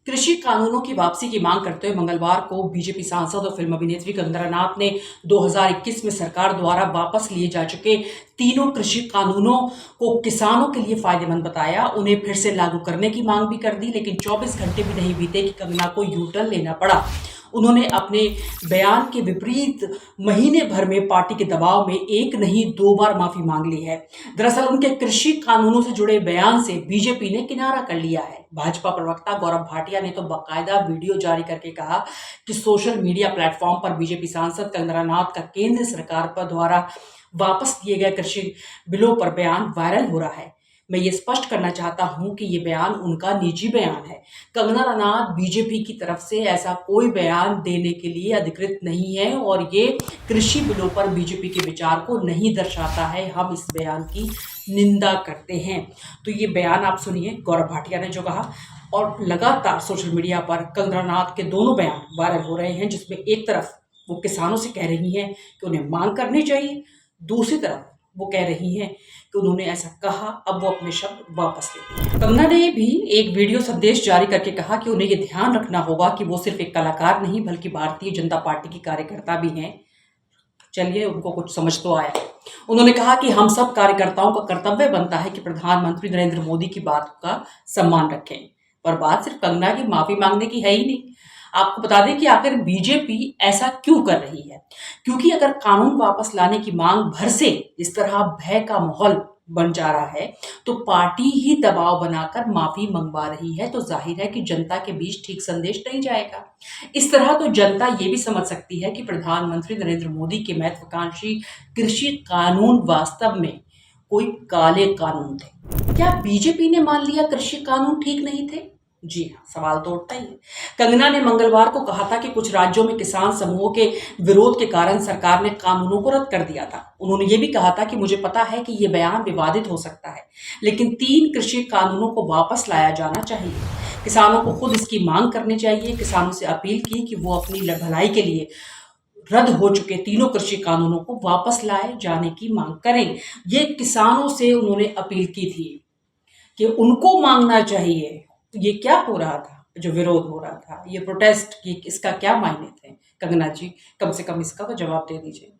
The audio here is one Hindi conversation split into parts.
कृषि कानूनों की वापसी की मांग करते हुए मंगलवार को बीजेपी सांसद और फिल्म अभिनेत्री कंगना रनौत ने 2021 में सरकार द्वारा वापस लिए जा चुके तीनों कृषि कानूनों को किसानों के लिए फायदेमंद बताया। उन्हें फिर से लागू करने की मांग भी कर दी, लेकिन 24 घंटे भी नहीं बीते कि कंगना को यू टर्न लेना पड़ा। उन्होंने अपने बयान के विपरीत महीने भर में पार्टी के दबाव में एक नहीं दो बार माफी मांग ली है। दरअसल उनके कृषि कानूनों से जुड़े बयान से बीजेपी ने किनारा कर लिया है। भाजपा प्रवक्ता गौरव भाटिया ने तो बाकायदा वीडियो जारी करके कहा कि सोशल मीडिया प्लेटफॉर्म पर बीजेपी सांसद कंगना रनौत का केंद्र सरकार पर द्वारा वापस दिए गए कृषि बिलों पर बयान वायरल हो रहा है। मैं ये स्पष्ट करना चाहता हूं कि ये बयान उनका निजी बयान है। कंगना रनौत बीजेपी की तरफ से ऐसा कोई बयान देने के लिए अधिकृत नहीं है और ये कृषि बिलों पर बीजेपी के विचार को नहीं दर्शाता है। हम इस बयान की निंदा करते हैं। तो ये बयान आप सुनिए गौरव भाटिया ने जो कहा। और लगातार सोशल मीडिया पर कंगना रनौत के दोनों बयान वायरल हो रहे हैं, जिसमें एक तरफ वो किसानों से कह रही हैं कि उन्हें मांग करनी चाहिए, दूसरी तरफ वो कह रही हैं कि उन्होंने ऐसा कहा, अब वो अपने शब्द वापस लेती हैं। कंगना ने भी एक वीडियो संदेश जारी करके कहा कि उन्हें ये ध्यान रखना होगा कि वो सिर्फ एक कलाकार नहीं बल्कि भारतीय जनता पार्टी की कार्यकर्ता भी हैं। चलिए, उनको कुछ समझ तो आया। उन्होंने कहा कि हम सब कार्यकर्ताओं का कर्तव्य बनता है कि प्रधानमंत्री नरेंद्र मोदी की बात का सम्मान रखें, पर बात सिर्फ कंगना की माफी मांगने की है ही नहीं। आपको बता दें कि आखिर बीजेपी ऐसा क्यों कर रही है, क्योंकि अगर कानून वापस लाने की मांग भर से इस तरह भय का माहौल बन जा रहा है, तो पार्टी ही दबाव बनाकर माफी मंगवा रही है, तो जाहिर है कि जनता के बीच ठीक संदेश नहीं जाएगा। इस तरह तो जनता ये भी समझ सकती है कि प्रधानमंत्री नरेंद्र मोदी के महत्वाकांक्षी कृषि कानून वास्तव में कोई काले कानून थे। क्या बीजेपी ने मान लिया कृषि कानून ठीक नहीं थे? जी हाँ, सवाल तो उठता ही है। कंगना ने मंगलवार को कहा था कि कुछ राज्यों में किसान समूहों के विरोध के कारण सरकार ने कानूनों को रद्द कर दिया था। उन्होंने ये भी कहा था कि मुझे पता है कि ये बयान विवादित हो सकता है, लेकिन 3 कृषि कानूनों को वापस लाया जाना चाहिए। किसानों को खुद इसकी मांग करनी चाहिए। किसानों से अपील की कि वो अपनी भलाई के लिए रद्द हो चुके तीनों कृषि कानूनों को वापस लाए जाने की मांग करें। ये किसानों से उन्होंने अपील की थी कि उनको मांगना चाहिए। तो ये क्या हो रहा था, जो विरोध हो रहा था, ये प्रोटेस्ट की, इसका क्या मायने थे? कंगना जी, कम से कम इसका तो जवाब दे दीजिए।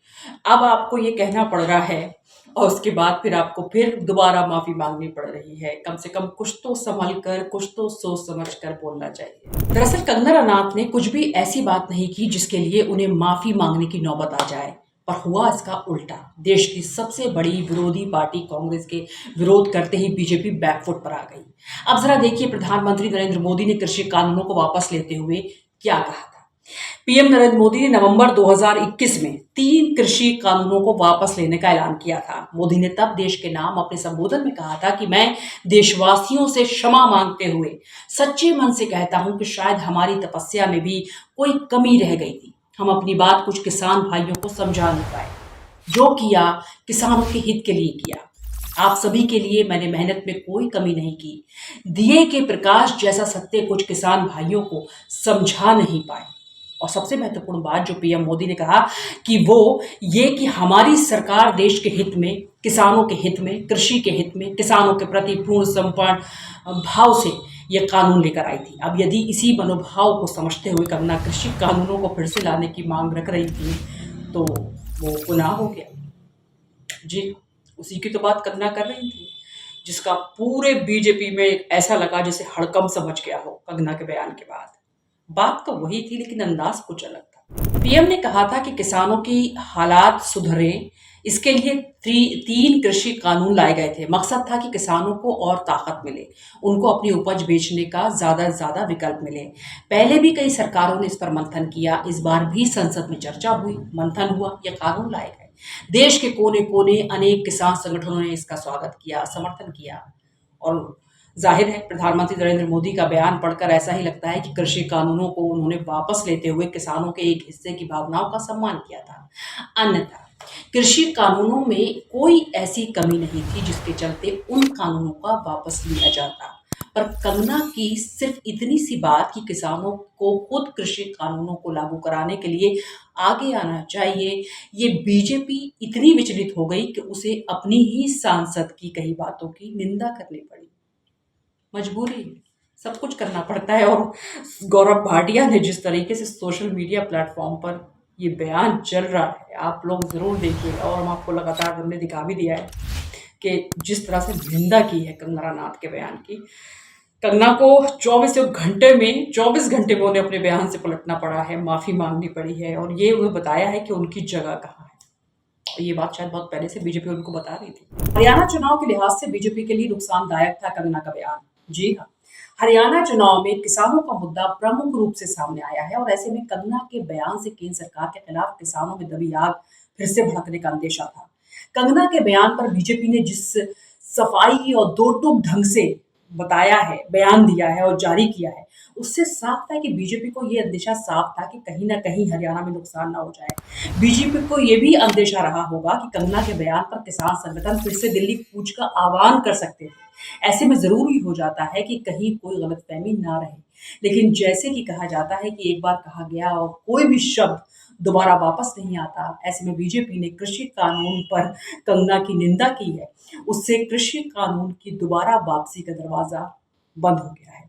अब आपको ये कहना पड़ रहा है और उसके बाद फिर आपको फिर दोबारा माफी मांगनी पड़ रही है। कम से कम कुछ तो संभल कर, कुछ तो सोच समझ कर बोलना चाहिए। दरअसल कंगना रनौत ने कुछ भी ऐसी बात नहीं की जिसके लिए उन्हें माफी मांगने की नौबत आ जाए, पर हुआ इसका उल्टा। देश की सबसे बड़ी विरोधी पार्टी कांग्रेस के विरोध करते ही बीजेपी बैकफुट पर आ गई। अब जरा देखिए प्रधानमंत्री नरेंद्र मोदी ने कृषि कानूनों को वापस लेते हुए क्या कहा था। पीएम नरेंद्र मोदी ने नवंबर 2021 में 3 कृषि कानूनों को वापस लेने का ऐलान किया था। मोदी ने तब देश के नाम अपने संबोधन में कहा था कि मैं देशवासियों से क्षमा मांगते हुए सच्चे मन से कहता हूं कि शायद हमारी तपस्या में भी कोई कमी रह गई थी। हम अपनी बात कुछ किसान भाइयों को समझा नहीं पाए। जो किया किसानों के हित के लिए किया। आप सभी के लिए मैंने मेहनत में कोई कमी नहीं की। दिए के प्रकाश जैसा सत्य कुछ किसान भाइयों को समझा नहीं पाए। और सबसे महत्वपूर्ण बात जो पीएम मोदी ने कहा कि वो ये कि हमारी सरकार देश के हित में, किसानों के हित में, कृषि के हित में, किसानों के प्रति पूर्ण समर्पण भाव से ये कानून लेकर आई थी। अब यदि इसी मनोभाव को समझते हुए कंगना कृषि कानूनों को फिर से लाने की मांग रख रही थी, तो वो गुनाह हो गया। जी, उसी की तो बात कंगना कर रही थी, जिसका पूरे बीजेपी में ऐसा लगा जैसे हड़कंप समझ गया हो कंगना के बयान के बाद। बात तो वही थी, लेकिन अंदाज कुछ अलग था। पीएम ने कहा था कि किसानों की हालात सुधरें, इसके लिए 3 कृषि कानून लाए गए थे। मकसद था कि किसानों को और ताकत मिले, उनको अपनी उपज बेचने का ज्यादा से ज्यादा विकल्प मिले। पहले भी कई सरकारों ने इस पर मंथन किया, इस बार भी संसद में चर्चा हुई, मंथन हुआ, ये कानून लाए गए। देश के कोने कोने अनेक किसान संगठनों ने इसका स्वागत किया, समर्थन किया। और जाहिर है प्रधानमंत्री नरेंद्र मोदी का बयान पढ़कर ऐसा ही लगता है कि कृषि कानूनों को उन्होंने वापस लेते हुए किसानों के एक हिस्से की भावनाओं का सम्मान किया था। अन्यथा कृषि कानूनों में कोई ऐसी कमी नहीं थी जिसके चलते उन कानूनों का वापस लिया जाता। पर कंगना की सिर्फ इतनी सी बात कि किसानों को खुद कृषि कानूनों को लागू कराने के लिए आगे आना चाहिए, ये बीजेपी इतनी विचलित हो गई कि उसे अपनी ही सांसद की कही बातों की निंदा करनी पड़ी। मजबूरी। सब कुछ करना पड़ता है। और गौरव भाटिया ने जिस तरीके से सोशल मीडिया प्लेटफॉर्म पर ये बयान चल रहा है, आप लोग ज़रूर देखिएगा। और हम आपको लगातार हमने दिखा भी दिया है कि जिस तरह से निंदा की है कंगना रनावत के बयान की। कंगना को 24 घंटे में उन्हें अपने बयान से पलटना पड़ा है, माफ़ी मांगनी पड़ी है और ये उन्हें बताया है कि उनकी जगह कहाँ है। और ये बात शायद बहुत पहले से बीजेपी उनको बता रही थी। हरियाणा चुनाव के लिहाज से बीजेपी के लिए नुकसानदायक था कंगना का बयान। जी हाँ, हरियाणा चुनाव में किसानों का मुद्दा प्रमुख रूप से सामने आया है और ऐसे में कंगना के बयान से केंद्र सरकार के खिलाफ किसानों में दबी आग फिर से भड़कने का अंदेशा था। कंगना के बयान पर बीजेपी ने जिस सफाई और दो टूक ढंग से बताया है, बयान दिया है और जारी किया है, उससे साफ था कि बीजेपी को ये अंदेशा साफ था कि कहीं न कहीं हरियाणा में नुकसान ना हो जाए। बीजेपी को ये भी अंदेशा रहा होगा कि कंगना के बयान पर किसान संगठन फिर से दिल्ली कूच का आह्वान कर सकते थे। ऐसे में ज़रूरी हो जाता है कि कहीं कोई गलतफ़हमी ना रहे। लेकिन जैसे कि कहा जाता है कि एक बार कहा गया और कोई भी शब्द दोबारा वापस नहीं आता। ऐसे में बीजेपी ने कृषि कानून पर कंगना की निंदा की है। उससे कृषि कानून की दोबारा वापसी का दरवाज़ा बंद हो गया है।